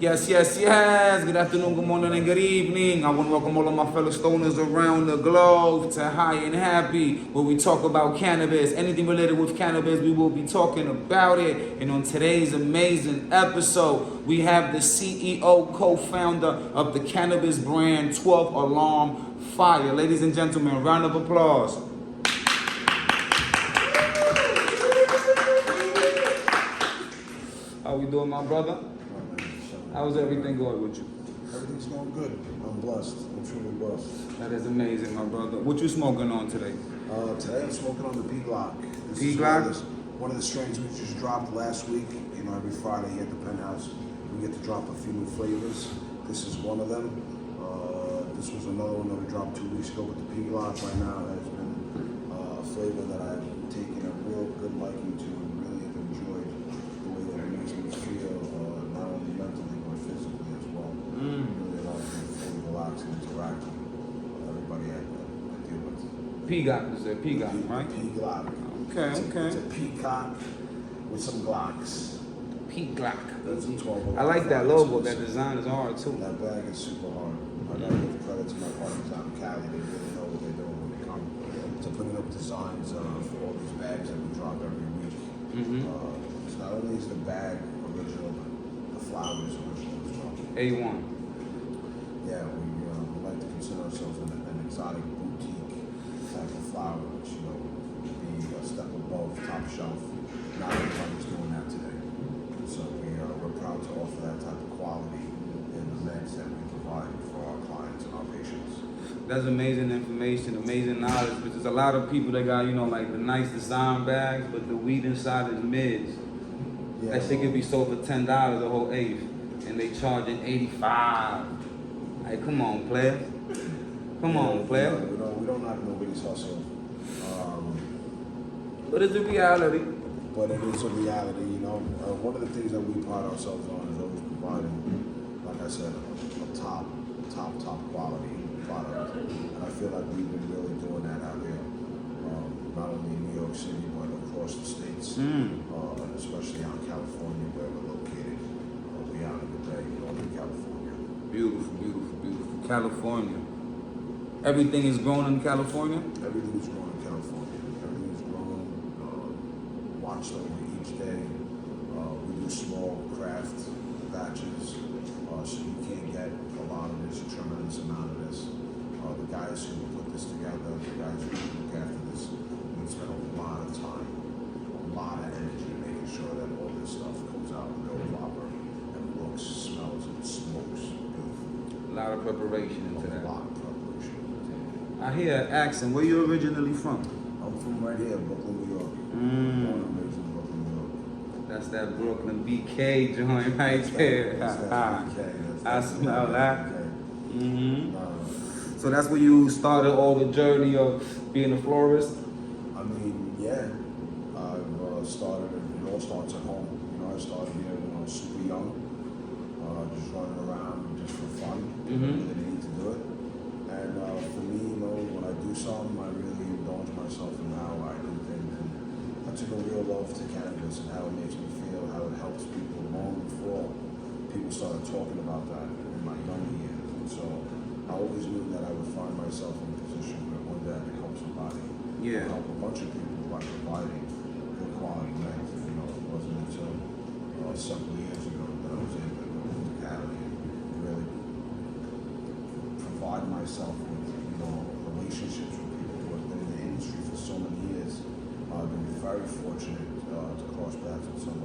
Yes, yes, yes. Good afternoon, good morning, and good evening. I want to welcome all of my fellow stoners around the globe to High and Happy, where we talk about cannabis. Anything related with cannabis, we will be talking about it. And on today's amazing episode, we have the CEO, co-founder of the cannabis brand 12ALARMFIRE. Ladies and gentlemen, round of applause. How we doing, my brother? How's everything going with you? Everything's going good. I'm blessed. I'm truly blessed. That is amazing, my brother. What you smoking on today? Today I'm smoking on the P-Glock. P-Glock? One of the strains we just dropped last week. You know, every Friday here at the Penthouse, we get to drop a few new flavors. This is one of them. This was another one that we dropped 2 weeks ago with the P-Glock. Right now has been a flavor that I've taken a real good liking to and really have enjoyed the way that it makes me feel, not only mentally but physically as well. Really allows me to fully relax and interact with everybody I deal with. P-Glock, is it P-Glock, right? P-Glock. Okay, okay. It's a peacock with some Glocks. P-Glock. That's a 12. I like that logo. That design is hard too. That bag is super hard. I gotta give credit to my partners out in Cali. They really know what they're doing when they come to putting up designs for all these bags that we drop every week. So not only is the bag original, but the flower is original as well. A1. Yeah, we like to consider ourselves an exotic boutique type of flower, which, you know, be a step above top shelf. Not everybody's doing that today. So we're proud to offer that type of quality in the meds that we provide for our clients and our patients. That's amazing information, amazing knowledge. Because there's a lot of people that got, you know, like the nice design bags, but the weed inside is mids. Yeah, That shit could be sold for $10 a whole eighth, and they charging $85. Like, come on, player. Come on, player. We don't knock nobody's hustle. But it's a reality. But it is a reality, you know. One of the things that we pride ourselves on is always providing, like I said, a top quality product. And I feel like we've been really doing that out here, not only in New York City, but across the states, especially out in California, where we're located. We out in the Bay, Northern California. Beautiful, beautiful, beautiful. California. Everything is grown in California? Everything is grown in California. Everything is grown, watched over each day. We do small craft batches, so you can't get a lot of this, a tremendous amount of this. The guys who put this together, the guys who look after this, we spend a lot of time, a lot of energy making sure that all this stuff comes out real proper and looks, smells, and smokes beautiful. A lot of preparation into that. A lot of preparation. I hear an accent. Where you originally from? I'm from right here, Brooklyn, New York. Born and raised in Brooklyn, New York. That's that Brooklyn BK joint right there. I smell that. So that's where you started all the journey of being a florist? I mean, yeah. I've started, it all starts at home. You know, I started here when I was super young, just running around just for fun. Didn't need to do it. And for me, you know, when I do something, I really indulge myself in how I do things. And I took a real love to cannabis and how it makes me feel, how it helps people long before people started talking about that in my young years. And so I always knew that I would find myself in a position where one day I could help somebody. Yeah. Help a bunch of people by providing good quality meds. You know, it wasn't until several years ago that I was able to go to Cali and really provide myself with, you know, relationships with people who have been in the industry for so many years. I've been very fortunate to cross paths with some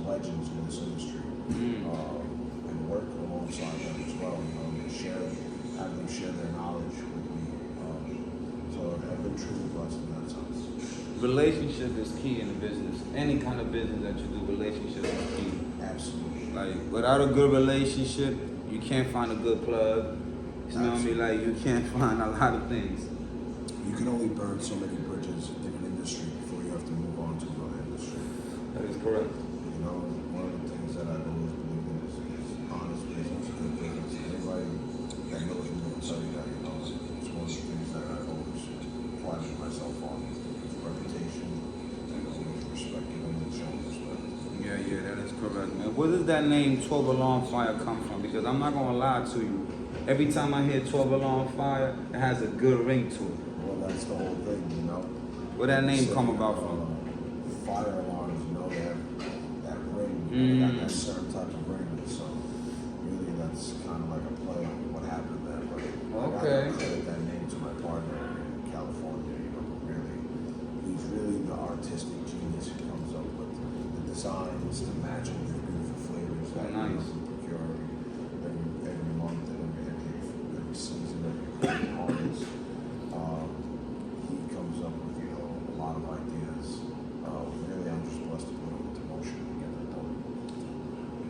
legends in this industry and work alongside them as well. You know, have them share their knowledge with me. So I've been truly blessed in that sense. Relationship is key in the business. Any kind of business that you do, relationship is key. Absolutely. Like, without a good relationship, you can't find a good plug. You know what I mean? Like, you can't find a lot of things. You can only burn so many bridges in an industry before you have to move on to another industry. That is correct. You know, one of the things that I've always believed in is honest business, good business. Anybody that knows me will tell you that, you know, it's one of the things that I've always prided myself on. Reputation and always respect, giving and showing respect. Yeah, that is correct, man. Where does that name 12 Alarm Fire come from? Because I'm not gonna lie to you. Every time I hear 12 Alarm Fire, it has a good ring to it. Well, that's the whole thing, you know. Where that name So, come about from? Fire alarms, you know, they have that ring, they got that certain type of ring. So really, that's kind of like a play on what happened there. But I Okay. got to credit that name to my partner in California. You know, really, he's really the artistic genius who comes up with the designs to match with the beautiful flavors that Nice. you procure every month and every season, every holidays. He comes up with, you know, a lot of ideas. Really, I'm just blessed to put them into motion and get it done.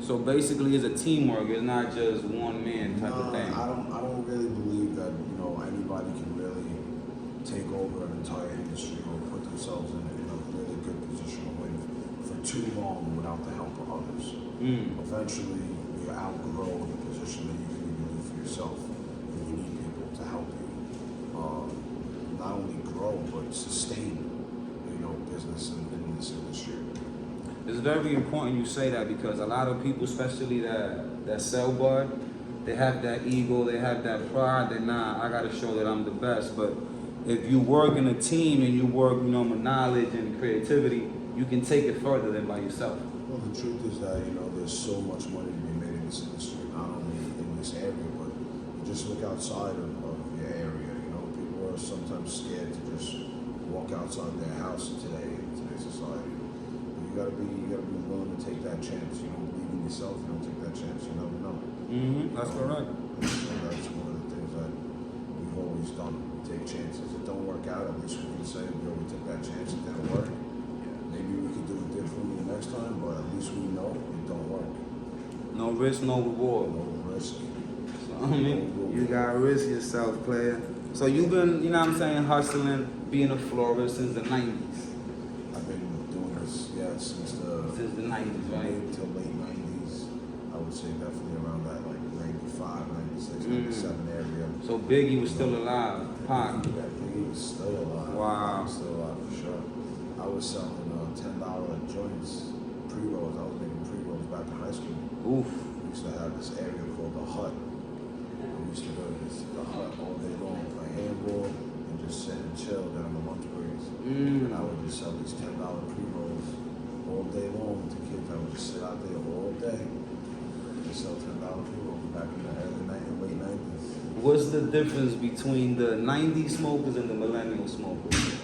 So basically, it's a teamwork. It's not just one man type of thing. I don't really believe that, you know, anybody can really take over an entire industry or put themselves in a really good position to win for too long without the help of others. Eventually, you outgrow the position that you can even do for yourself, and you need people to help you not only grow but sustain, you know, business in this industry. It's very important you say that because a lot of people, especially that sell bud, they have that ego, they have that pride that nah, I gotta show that I'm the best. But if you work in a team and you work, you know, with knowledge and creativity, you can take it further than by yourself. Well, the truth is that, you know, there's so much money to be made in this industry, not only in this area, but you just look outside of your area. You know, people are sometimes scared to just walk outside their house today in today's society. You gotta be willing to take that chance. You don't believe in yourself, you don't take that chance, you never know. That's correct. So that's one of the things that we've always done. Take chances. If it don't work out, at least we can say, yo, we took that chance, it didn't work. Maybe we could do it differently the next time, but at least we know it don't work. No risk, no reward. No risk. So, I mean, you gotta risk yourself, player. So you've been, you know what I'm saying, hustling, being a florist since the 90s. I've been doing this, since the 90s, right? Mid to late 90s. I would say definitely around that, like 95, 96, 97 area. So Biggie was still alive. Pac. Biggie was still alive. Wow. Still alive for sure. I was selling $10 joints, pre-rolls. I was making pre-rolls back in high school. Oof. We used to have this area called the Hut. We used to go to the Hut all day long, play handball, and just sit and chill during the lunch breaks. And I would just sell these $10 pre-rolls all day long to kids. I would just sit out there all day and just sell $10 pre-rolls back in the late 90s. What's the difference between the 90s smokers and the millennial smokers?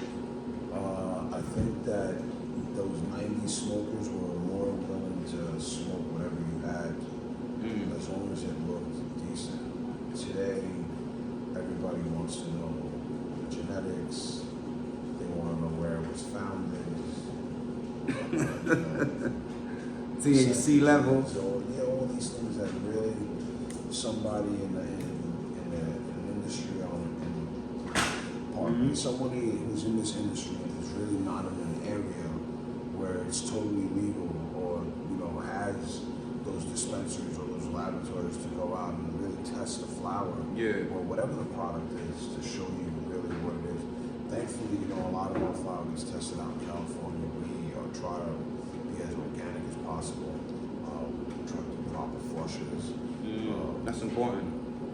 I think that those 90s smokers were more willing to smoke whatever you had, as long as it looked decent. Today, everybody wants to know the genetics. They want to know where it was founded. THC level. So all these things that really somebody in an industry somebody who's in this industry is really not in an area where it's totally legal or, you know, has those dispensaries or those laboratories to go out and really test the flower or whatever the product is to show you really what it is. Thankfully, you know, a lot of our flower gets tested out in California. We try to be as organic as possible. We try to do proper flushes. That's important.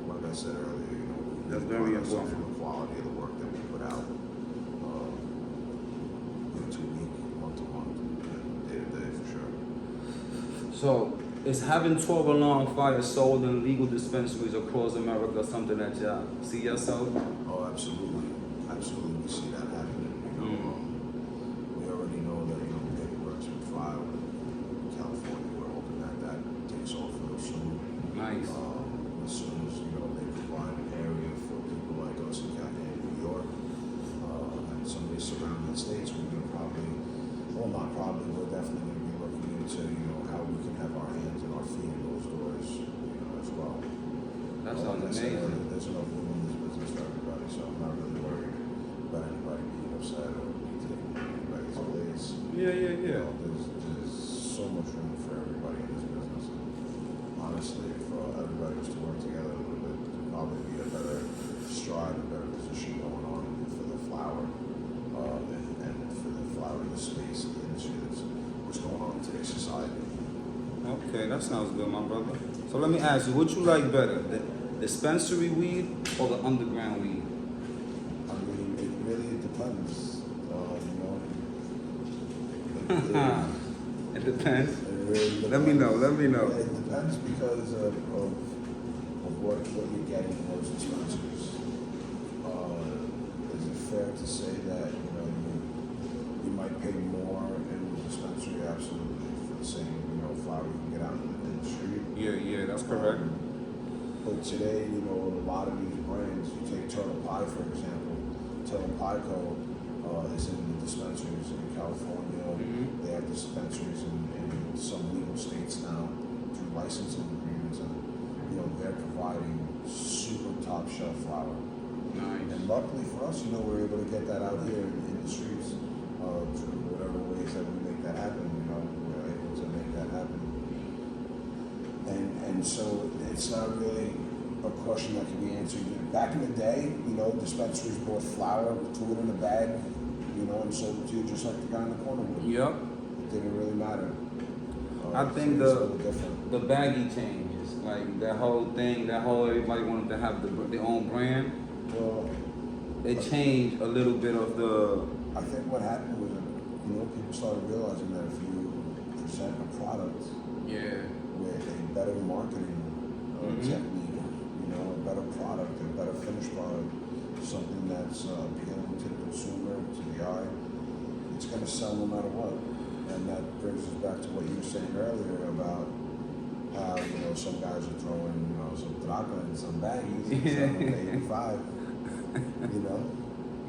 Like I said earlier, you know, that's very important. For the quality of the work that we put out, week to week, month to month, day to day for sure. So, is having 12 Alarm Fire sold in legal dispensaries across America something that y'all see yourself? Oh, absolutely. Absolutely, we see that happening. You know, we already know that, you know, paperwork's been filed in California. We're hoping that takes off real soon. Nice. As soon as, you know, they provide an area for people like us in New York and some of the surrounding states, we're going to we're definitely going to be looking into, you know, how we can have our hands and our feet in those doors, you know, as well. That sounds amazing. There's enough room in this business for everybody, so I'm not really worried about anybody being upset or me taking anybody's place. Yeah. You know, there's so much room for everybody in this business. Honestly, if everybody was to work together a little bit, there'd probably be a better stride, a better position going on for the flower and for the flower in the space, the industry that's what's going on in today's society. Okay, that sounds good, my brother. So let me ask you, what you like better, the dispensary weed or the underground weed? I mean, it really depends. It depends. It really depends. Let me know. Yeah, it depends because of what you're getting in those dispensaries. Is it fair to say that you might pay more in the dispensary? Absolutely, for the same flower you can get out in the street. Yeah, that's correct. But today, a lot of these brands, you take Turtle Pie for example. Turtle Pie Co. is in the dispensaries in California. Mm-hmm. They have dispensaries in some legal states now through licensing agreements, and they're providing super top shelf flower. Nice. And luckily for us, we're able to get that out here in the streets through whatever ways that we make that happen. We're able to make that happen. And so it's not really a question that can be answered. Back in the day, dispensaries bought flour, threw it in a bag, and sold it to you just like the guy in the corner would. Yep. It didn't really matter. I think so it's different. the baggy changes, like that whole thing, everybody wanted to have their own brand. Well, It changed a little bit of the. I think what happened was, people started realizing that if you present a product Yeah. with a better marketing technique, a better product, a better finished product, something that's appealing to the consumer, to the eye, it's going to sell no matter what. And that brings us back to what you were saying earlier about how, some guys are throwing, some draca and some baggies and selling them for 85,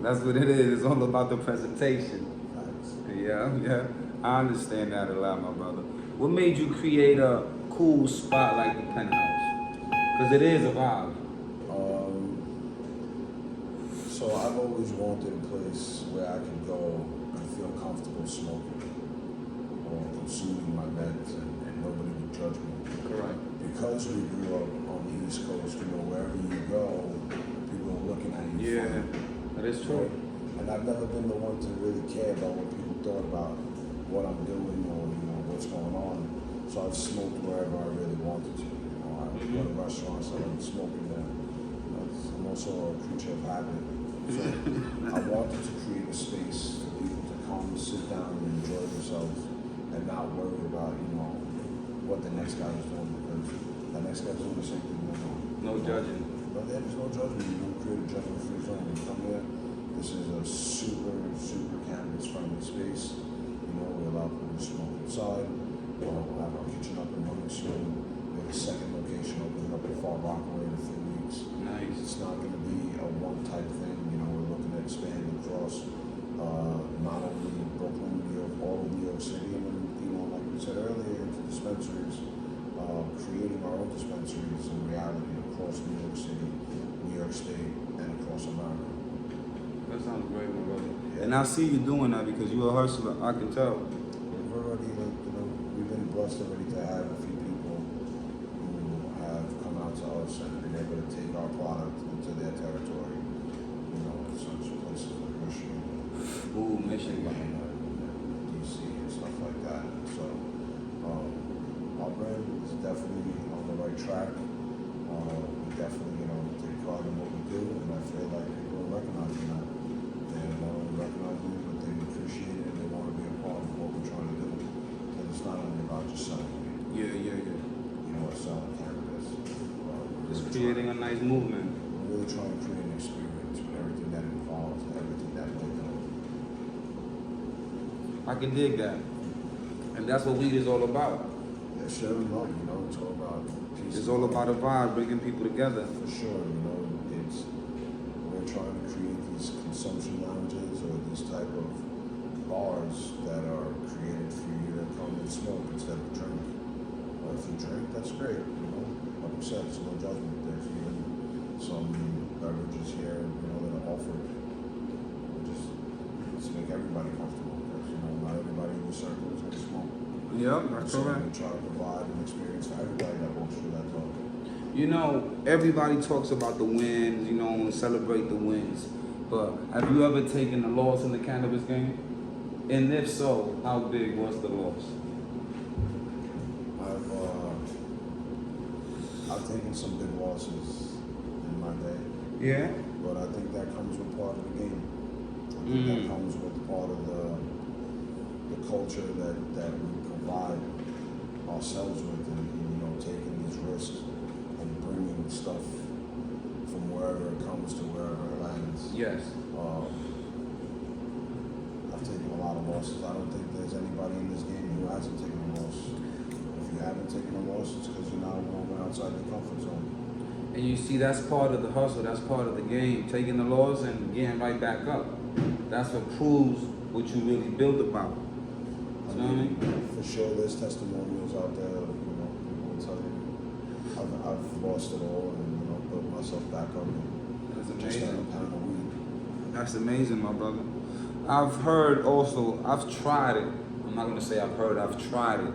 That's what it is. It's all about the presentation. Facts. Yeah. I understand that a lot, my brother. What made you create a cool spot like the Penthouse? Because it is a vibe. So I've always wanted a place where I could go and feel comfortable smoking or consuming my meds and nobody would judge me. Correct. Because we grew up on the East Coast, wherever you go, people are looking at you. Yeah, that is true. And I've never been the one to really care about what people thought about what I'm doing or what's going on. So I've smoked wherever I really wanted to. I go to restaurants, I like smoking there. I'm also a creature of habit. So I wanted to create a space for people to come, sit down, and enjoy themselves, and not worry about what the next guy is doing, because the next guy's doing the same thing they're doing. No judging. But there's no judgment. You don't create a judgment-free zone. You come here. This is a super cannabis-friendly space. We allow people to smoke inside. We'll have our kitchen up and running soon. We have a second location opening up in Far Rockaway in a few weeks. Nice. It's not going to be a one-type thing. We're looking to expand across not only Brooklyn, New York, all of New York City, and then, like we said earlier, into dispensaries, creating our own dispensaries in reality across New York City, New York State, and across America. That sounds great, my brother. Yeah. And I see you doing that because you're a hustler. I can tell. We've already, we've been blessed already to have a few people who have come out to us and been able to take our product into their territory. Such places like Michigan, Michigan, DC, and stuff like that. So our brand is definitely on the right track. We definitely, take pride in what we do, and I feel like people are recognizing that. They not only recognize it, but they appreciate it, and they want to be a part of what we're trying to do. And it's not only about just selling weed. Yeah. Or selling cannabis. Just creating a nice movement. We're really trying to create an experience with everything that involves, everything that we do. I can dig that. And that's what weed is all about. Yeah, sharing love, it's all about peace. It's all about a vibe, bringing people together. For sure, we're trying to create these consumption lounges or these type of bars that are created for you to come and smoke instead of drink. Or if you drink, that's great, Like we said, it's no judgment. There's even some beverages here, that are offered. Just make everybody comfortable, because, not everybody in the circle is going to smoke. Yep, that's so correct. we try to provide an experience for everybody that walks through that door. Everybody talks about the wins, and celebrate the wins. But have you ever taken a loss in the cannabis game? And if so, how big was the loss? I've I've taken some big losses in my day, Yeah. but I think that comes with part of the game. I think that comes with part of the culture that we provide ourselves with, and you know, taking these risks and bringing stuff from wherever it comes to wherever it lands. Yes. I've taken a lot of losses. I don't think there's anybody in this game who hasn't taken a loss. If you haven't taken a loss, it's because you're not going outside the comfort zone. And you see, that's part of the hustle. That's part of the game. Taking the loss and getting right back up. That's what proves what you really build about. You know what I mean? For sure, there's testimonials out there. You know, people will tell you, I've lost it all, and you know, built myself back up. That's Just amazing. a pound of weed. That's amazing, my brother. I've heard also, I've tried it. I'm not gonna say I've heard, I've tried it.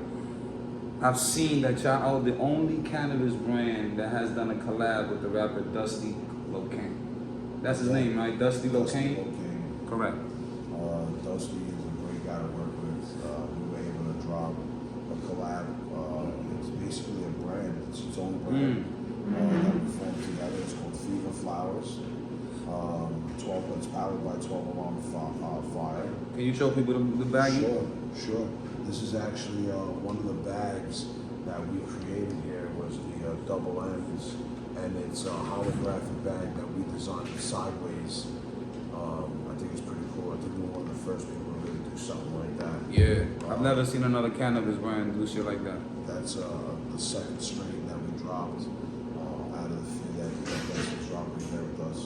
I've seen that y'all are the only cannabis brand that has done a collab with the rapper Dusty Locane. That's his name, right? Dusty Locane? Correct. Dusty is a great guy to work with. We were able to drop a collab. It's basically a brand. It's its own brand that we formed together. It's called Fever Flowers. 12. It's powered by 12ALARMFIRE. Can you show people the baggie? Sure. This is actually one of the bags that we created here was the double M's, and it's a holographic bag that we designed sideways. I think it's pretty cool. I think we were one of the first people to really do something like that. Yeah, I've never seen another cannabis brand do shit like that. That's the second strain that we dropped out of the few that was dropping here with us.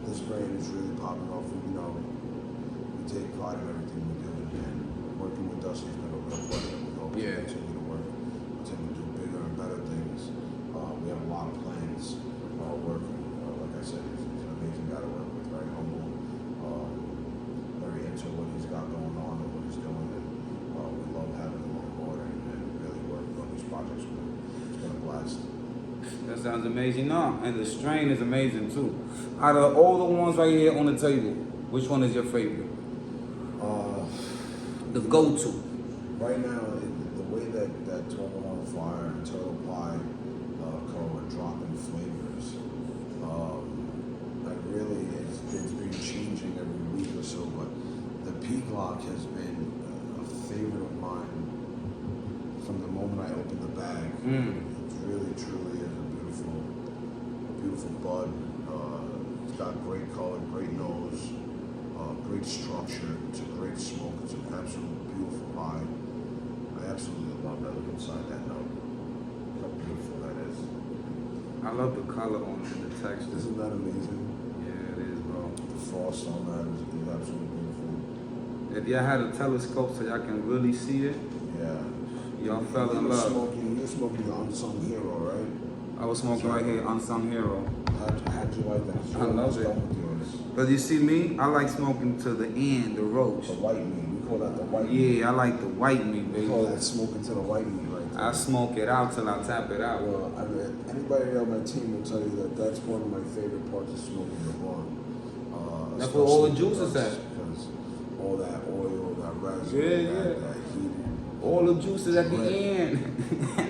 This brand is really popping off. You know, we take pride in everything we do, and working with Dusty has been a real pleasure. We hope to continue to work, continue to do bigger and better things. We have a lot of plans working. Like I said, he's an amazing guy to work with, very humble, very into what he's got going on and what he's doing, and we love having him on board and really working on these projects with him. It's been a blast. That sounds amazing. No, and the strain is amazing too. Out of all the ones right here on the table, which one is your favorite? The go-to. Right now, the way that 12ALARMFIRE and Turtle Pie are dropping flavors, like really, it's been changing every week or so, but the Peak Lock has been a favorite of mine from the moment I opened the bag. It really, truly is a beautiful bud. It's got great color, great nose, great structure. It's a great smoke. It's an absolute beautiful pie. I absolutely love that look inside that note. How beautiful that is. I love the color on it and the texture. Isn't that amazing? Yeah, it is, bro. The frost on that is absolutely beautiful. If y'all had a telescope so y'all can really see it, Yeah. y'all fell in love. You were smoking the Unsung Hero, right? I was smoking right here, Unsung Hero. How'd you like that? I love it. But you see me, I like smoking to the end, the roach. The white meat. We call that the white meat. Yeah, I like the white meat, We baby. call that smoking to the white meat right there. I smoke it out till I tap it out. Well, I mean, anybody on my team will tell you that that's one of my favorite parts of smoking the blunt. That's where all the especially juice is at. Because all that oil, that resin, Yeah. that heat. All the juices at the end.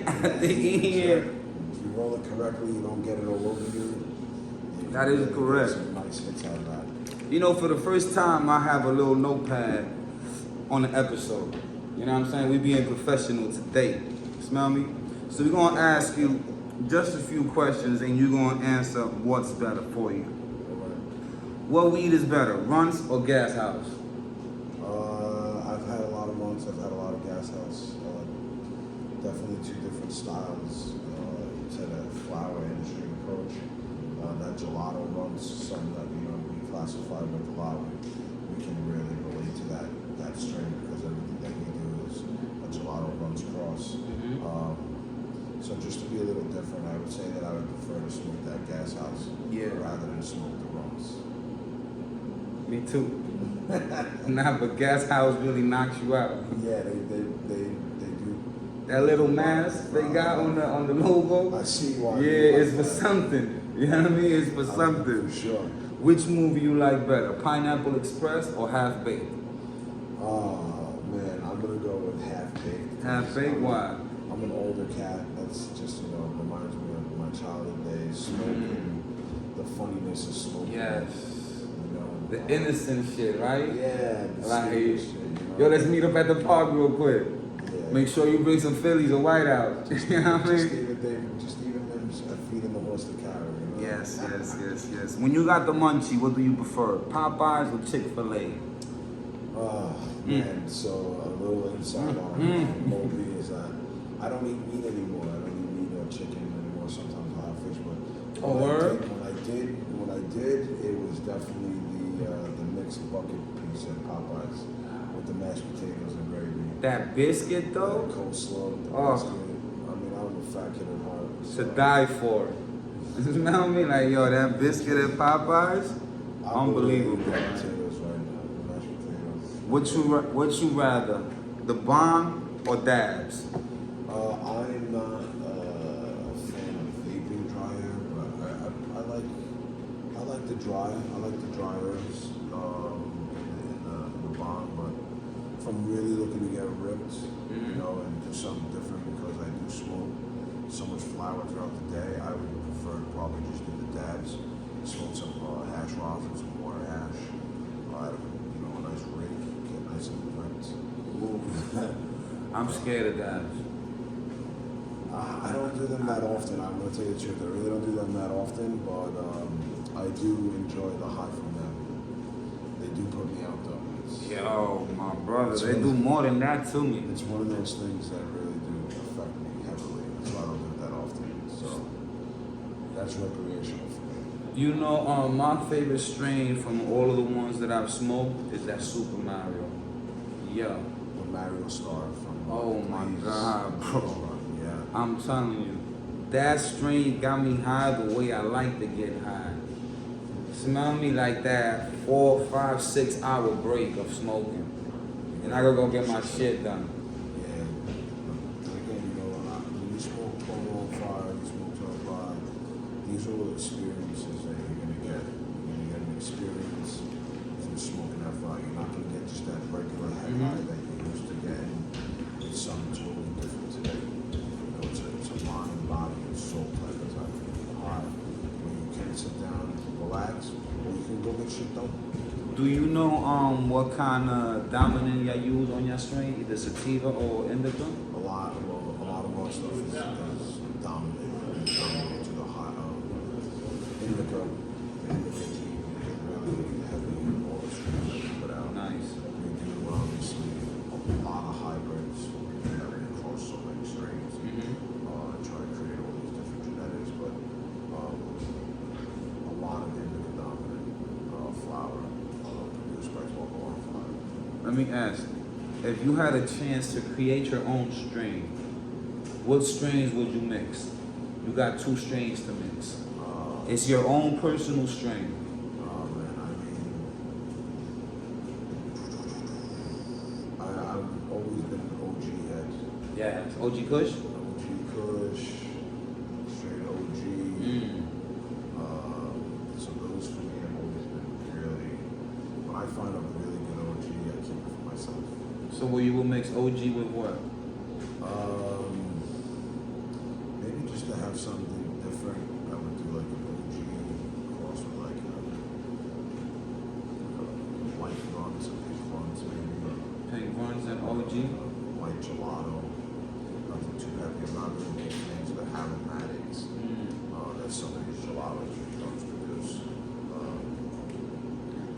At the end. If you roll it correctly, you don't get it all over you. That is Get correct. some nice hits out of that. You know, for the first time, I have a little notepad on the episode. You know what I'm saying? We being professional today. Smell me? So we're going to ask you just a few questions, and you're going to answer what's better for you. What weed is better, Runts or Gas House? I've had a lot of months. I've had a lot of Gas House. Definitely two different styles to the flower industry approach. That gelato runs something that we classify with a lot. We can really relate to that strain because everything that we do is a gelato runs cross. So just to be a little different, I would say that I would prefer to smoke that Gas House rather than smoke the runs. Me too. Nah, but Gas House really knocks you out. Yeah, they do. That little mask they got on the logo. I see why. Yeah, it's for something. You know what I mean? It's for something. For sure. Which movie you like better, Pineapple Express or Half Baked? Oh man, I'm gonna go with Half Baked. Half Baked, why? I'm an older cat. That's just the lunch, holidays, smoking, the funniness of smoking. Yes. You know, The innocent shit, right? Yeah. The Like, serious shit, you know? yo, let's meet up at the park real quick. Yeah. Make sure you bring some Phillies or White out. You know what I mean? Just even them feeding the horse to carry. You know? Yes. When you got the munchie, what do you prefer? Popeyes or Chick-fil-A? Oh, man, so a little insight on Mo.B. is that I don't eat meat anymore. I don't eat meat or chicken anymore. Sometimes I'll have fish, but when I did, it was definitely the mixed bucket piece at Popeyes with the mashed potatoes and gravy. That biscuit though? The coleslaw, the biscuit. I mean, I was a fat kid at heart. To die for. You know what I mean? Like, yo, that biscuit at Popeyes, unbelievable. Potatoes right now, the mashed potatoes. What you rather, the bomb or dabs? I'm not a fan of vaping dryer, but I like the dry. I like the dryers in the bomb, but if I'm really looking to get ripped, you know, and do something different because I do smoke so much flour throughout the day, I would prefer to probably just do the dabs, smoke some hash rosin, some water hash, you know, a nice rake, get nice and ripped. I'm scared of dabs. I don't do them that often. I'm going to tell you the truth. I really don't do them that often, but I do enjoy the high from them. They do put me out though. Yo, my brother, they do more than that to me. It's one of those things that really do affect me heavily. That's why I don't do it that often. So that's recreational for me. You know, my favorite strain from all of the ones that I've smoked is that Super Mario. Yeah. The Mario Star from. Oh my God, bro. Yeah. I'm telling you, that strain got me high the way I like to get high. Smell me like that 4, 5, 6 hour break of smoking. And I gotta go get my shit done. Yeah. And again, you know, when you smoke 12ALARMFIRE, you smoke 12ALARMFIRE, these are all experiences that you're gonna get. You're gonna get an experience from smoking that fire. You're not gonna get just that regular head high that you're used to getting. It's something totally different today. You know, it's a mind, body, and soul type of high where you can sit down, relax, or you can go get shit done. Do you know what kind of dominant you use on your strain, either sativa or indica? A lot of our stuff is dominant to the high indica. Indica tea is really heavy in all the strains that we put out. Nice. We do obviously a lot of hybrids that we cross so many strains. Try to create all these different genetics, but a lot of indica dominant flower produced by 12ALARMFIRE. Let me ask, if you had a chance to create your own strain, what strains would you mix? You got 2 strains to mix. It's your own personal strain. Man, I mean, I've always been an OG head. Yeah. OG Kush? OG Kush, straight OG. So those for me have always been really, when I find a really good OG, I keep it for myself. So what you will mix OG with what? Maybe just to have something different, I would do like an OG cross with like a white runs, a pink runs maybe. Pink runs and OG? White gelato. Nothing too heavy. I'm not really big fans of the aromatics that some of these gelatos produce.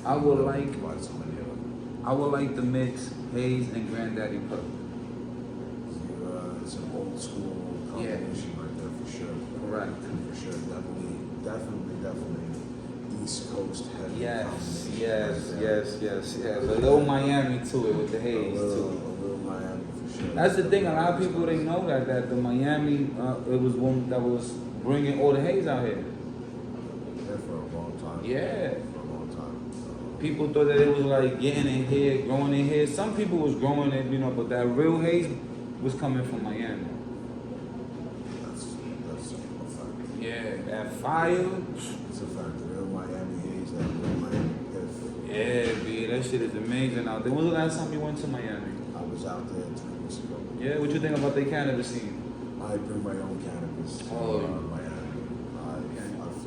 I would like so many of them. I would like to mix Haze and Granddaddy Pup. It's an old school combination right there for sure. Correct. For sure. Definitely East Coast heavy. Yes. A little Miami to it with the Haze A too. little Miami for sure. That's the thing. A lot of people they know that the Miami it was one that was bringing all the Haze out here. Yeah, for a long time. Yeah. For a long time. People thought that it was like getting in here, growing in here. Some people was growing it, you know, but that real Haze was coming from Miami. That's a fact. Yeah, that fire. It's a fact. The real Miami Haze, that real Miami Piff. Yeah, B, that shit is amazing out there. When was the last time you went to Miami? I was out there 3 weeks ago. Yeah, what you think about the cannabis scene? I bring my own cannabis to Oh. Miami.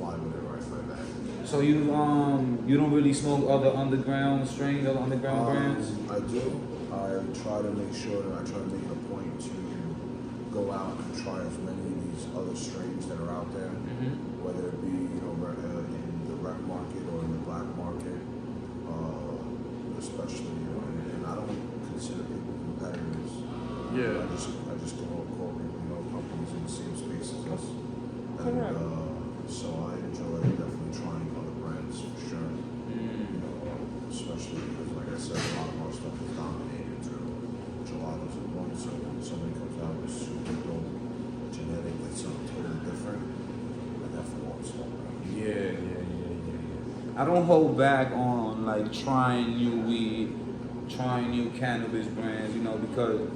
fly with it right back. So you don't really smoke other underground strains, other underground brands? I do. I try to make sure that I try to make it a point to go out and try as many of these other strains that are out there, whether it be in the rec market or in the black market, especially. And I don't consider people competitors. Yeah. I just call people, companies in the same space as us. Correct. And so I enjoy definitely trying other brands for sure. Especially because, like I said, a lot of our stuff is dominated through gelatos and one. So when somebody comes out with super dope genetic that's something totally different, I definitely want to smoke that. Yeah. I don't hold back on like trying new weed, trying new cannabis brands, because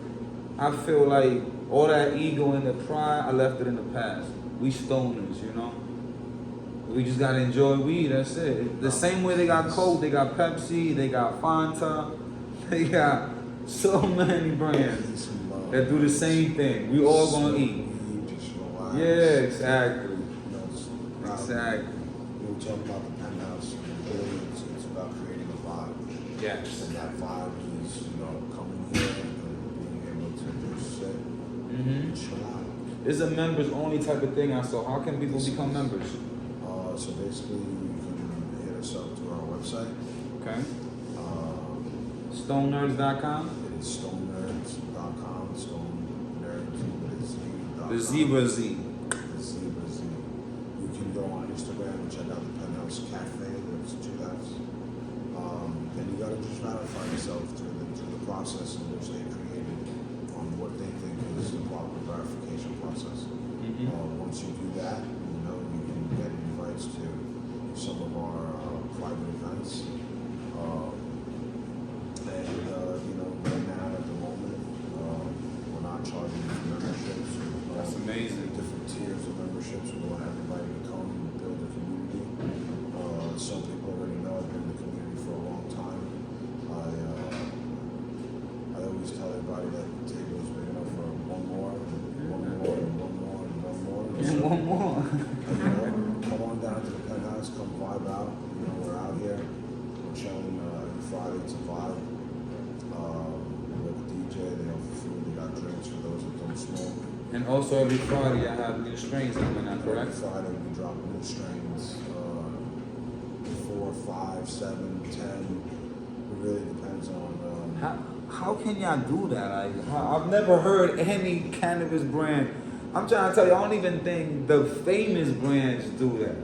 I feel like all that ego and the pride, I left it in the past. We stoners, We just gotta enjoy weed, that's it. The same way they got Coke, they got Pepsi, they got Fanta, they got so many brands that do the same thing. We all gonna eat. Yeah, exactly. Exactly. We were talking about the Penthouse. Really, it's about creating a vibe. Yes. And that vibe is, coming here and being able to just sit and chill out. It's a members only type of thing I saw. How can people become members? So basically, you can hit us up through our website. Okay. StoneNerds.com? It is stonenerds.com. StoneNerds with a Z. The Zebra Z. The Zebra Z. You can go on Instagram and check out the Penthouse Cafe. There's 2 F's. And you got to just verify yourself through the process in which they created on what they think is the proper verification process. Once you do that, you can get invites to some of our private events. Right now at the moment, we're not charging for memberships. That's amazing. Different tiers of memberships. We want everybody to come and build a community. Some people already know I've been in the community for a long time. I always tell everybody that the table is big enough for one more, and one more, and one more, and one more. And one more. Come on down to the Penthouse, come vibe out. We're out here. We're chilling every Friday to vibe. We have a DJ, they offer food, they got drinks for those that don't smoke. And also every Friday I have new strains coming out, correct? Every Friday we drop new strains, 4, 5, 7, 10. It really depends on. How can y'all do that? I've never heard any cannabis brand. I'm trying to tell you, I don't even think the famous brands do that.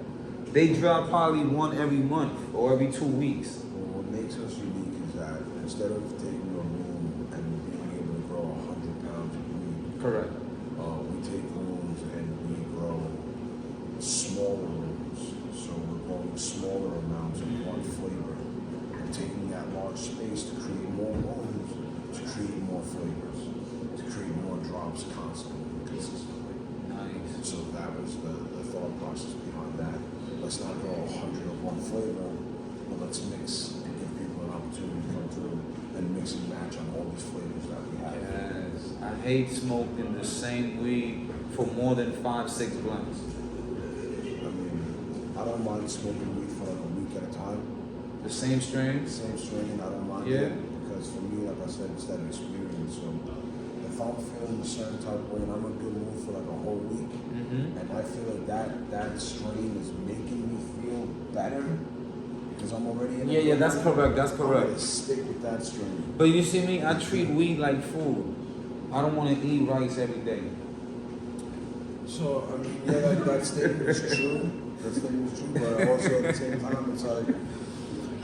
They drop probably one every month or every 2 weeks. Well, what makes us unique is that instead of taking a room and being able to grow 100 pounds of weed, Correct. we take rooms and we grow smaller rooms. So we're growing smaller amounts of one flavor and taking that large space to create more rooms, to create more flavors, to create more drops constantly, consistently. Nice. So that was the thought process behind that. Let's not grow 100 of one flavor, but let's mix and give people an opportunity to come through and mix and match on all these flavors that we have. Yes. I hate smoking the same weed for more than 5, 6 blunts. I don't mind smoking weed for like a week at a time. The same strain? Same strain, I don't mind it because for me, like I said, it's that experience. So if I'm feeling a certain type of way and I'm in a good mood for like a whole week, and I feel like that strain is making me feel better because I'm already in. Yeah, that's correct. That's correct. I'm gonna stick with that strain. But you see me, I treat weed like food. I don't want to eat rice every day. So that statement is true. That statement is true, but also at the same time, it's like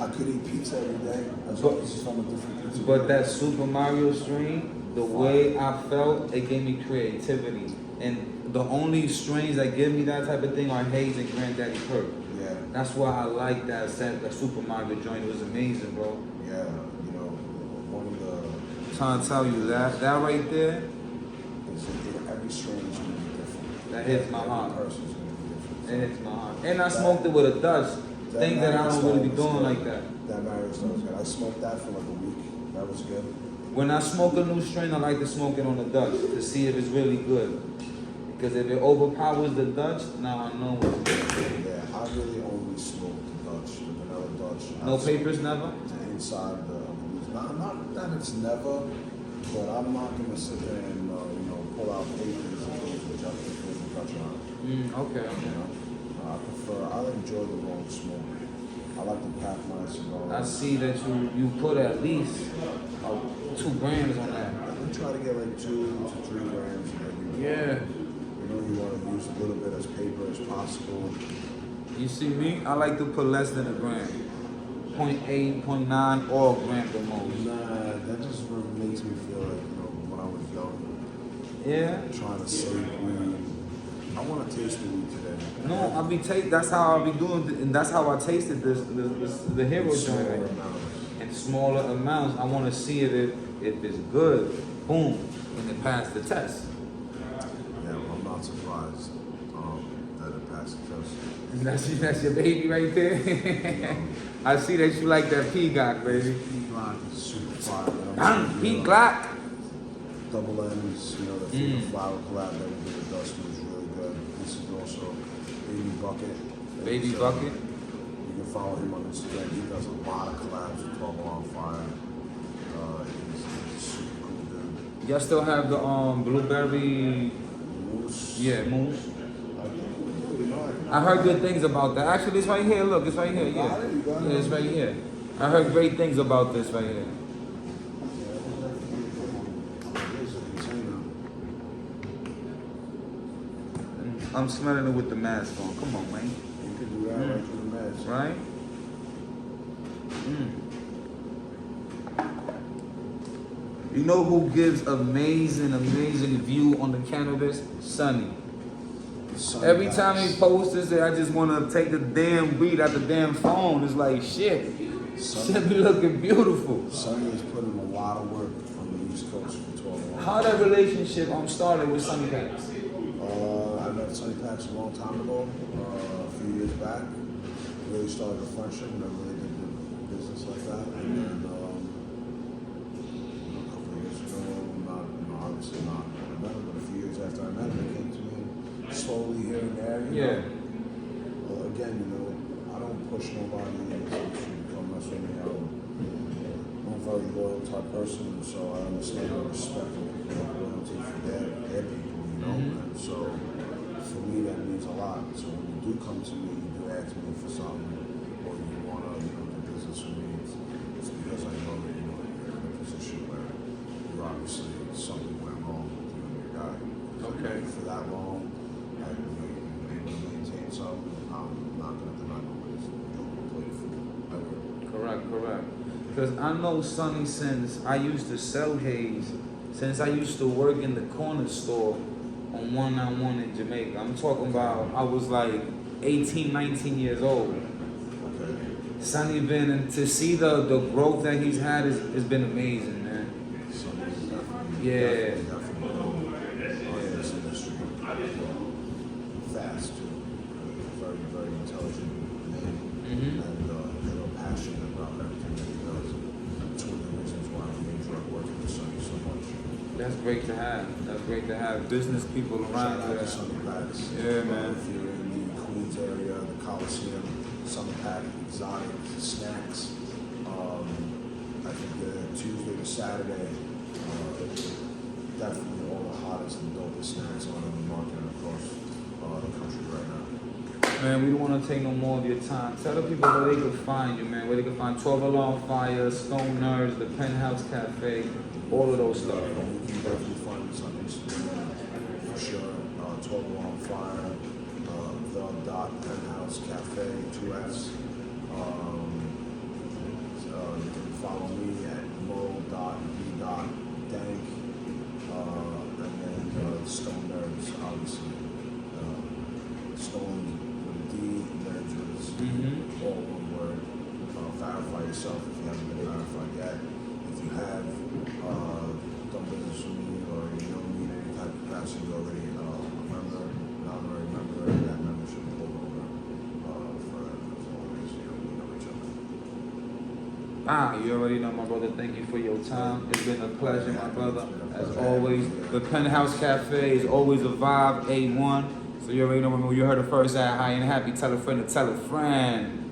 I could eat pizza every day as long as it's from a different pizza. But that Super Mario strain, the way I felt, it gave me creativity. And the only strains that give me that type of thing are Haze and Granddaddy Perk. Yeah. That's why I like that Super Mario joint. It was amazing, bro. Yeah, one of the. I'm trying to tell you that right there. Is that every strain is going to be different. That hits my heart. Every person is going to be different. It hits my heart. And I smoked it with a Dutch. Thing that I don't really be doing like that. That Mario Stone was good. I smoked that for like a week. That was good. When I smoke a new strain, I like to smoke it on the Dutch to see if it's really good. Because if it overpowers the Dutch, now I know what's good. Yeah, I really only smoke the Dutch, the vanilla Dutch. No papers, never? Inside the, not that it's never, but I'm not gonna sit there and pull out papers and things which I think there's a Dutch on. Okay. I enjoy the long smoke. I like to pack my cigar. I see that you put at least 2 grams on that. I try to get like 2 to 3 grams every day. Yeah. You want to use a little bit as paper as possible. You see me? I like to put less than a gram. 0.8, 0.9, or a gram the most. Nah, that just makes me feel like, when I was young. Yeah? Trying to save weed. I want to taste the weed today. No, that's how I'll be doing, and that's how I tasted the hero joint. In smaller amounts. I want to see if it's good. Boom. And it passed the test. Yeah, well, I'm not surprised that it passed the test. That's your baby right there. I see that you like that P-Glock, baby. P-Glock is super fire. P-Glock. Double M's, the Finger Flower collab that we did with Dustin was really good. This is also Baby Bucket. Baby Bucket. You can follow him on Instagram. He does a lot of collabs with 12ALARMFIRE. He's a super cool dude. Y'all still have the blueberry Moose. Yeah, moose. I heard good things about that. Actually, it's right here. Look, it's right here. Yeah, it's right here. I heard great things about this right here. I'm smelling it with the mask on. Come on, man. You can do that right through the mask. Right? You know who gives amazing view on the cannabis? Sonny. Every time he posts this, I just want to take the damn weed out the damn phone. It's like, shit. Shit be looking beautiful. Sonny has put in a lot of work on the East Coast for 12 How that relationship started with Sonny Packs? I met Sonny Packs a long time ago, a few years back. Really started a friendship, never really did the business like that. And then a couple of years ago, obviously not when I met him, but a few years after I met him, he came to me slowly here and there. Well, again, I don't push nobody to come mess with me. I'm a very loyal type person, and so I understand and respect loyalty for their people, And so for me, that means a lot. So when you do come to me, you do ask me for something, or you want to do business with me, it's because I know that you're in a position where you're obviously something went wrong with you and your guy. Okay. For that long, and you're able to maintain something, I'm not going to deny nobody's play for ever. Correct. Because I know Sonny since I used to sell haze, since I used to work in the corner store on 191 in Jamaica. I'm talking about I was like 18, 19 years old. Okay. Sonny been, and to see the growth that he's had has been amazing, man. Sonny's definitely in this industry. Fast too. Very, very intelligent man. And passionate about everything that he does. It's one of the reasons why I enjoy working with Sonny so much. That's great to have. Business people around Shout out here. to Sonny Packs. Yeah, man. If you're in the Queens area, the Coliseum, Sonny Pack, exotic snacks. I think Tuesday to Saturday, definitely all the hottest and dopest snacks on the market across the country right now. Man, we don't want to take no more of your time. Tell the people where they can find you, man. Where they can find 12ALARMFIRE, Stone Nerds, the Penthouse Cafe, all of those stuff. You can definitely find us on Instagram for sure. 12ALARMFIRE, the Penthouse Cafe, 2S. You can follow me at Mo.B.Dank, and then Stone Nerds, obviously. Stone with a D, Nerds with all one word. Verify yourself if you haven't been verified yet. If you have done business with me or you don't need any type of capacity, you already a member, non-honorary member, that membership will hold over for as long as we know each other. You already know, my brother. Thank you for your time. It's been a pleasure, my brother. As always, the Penthouse Cafe is always a vibe, A1. So you already know, when you heard it first at High and Happy. Tell a friend to tell a friend.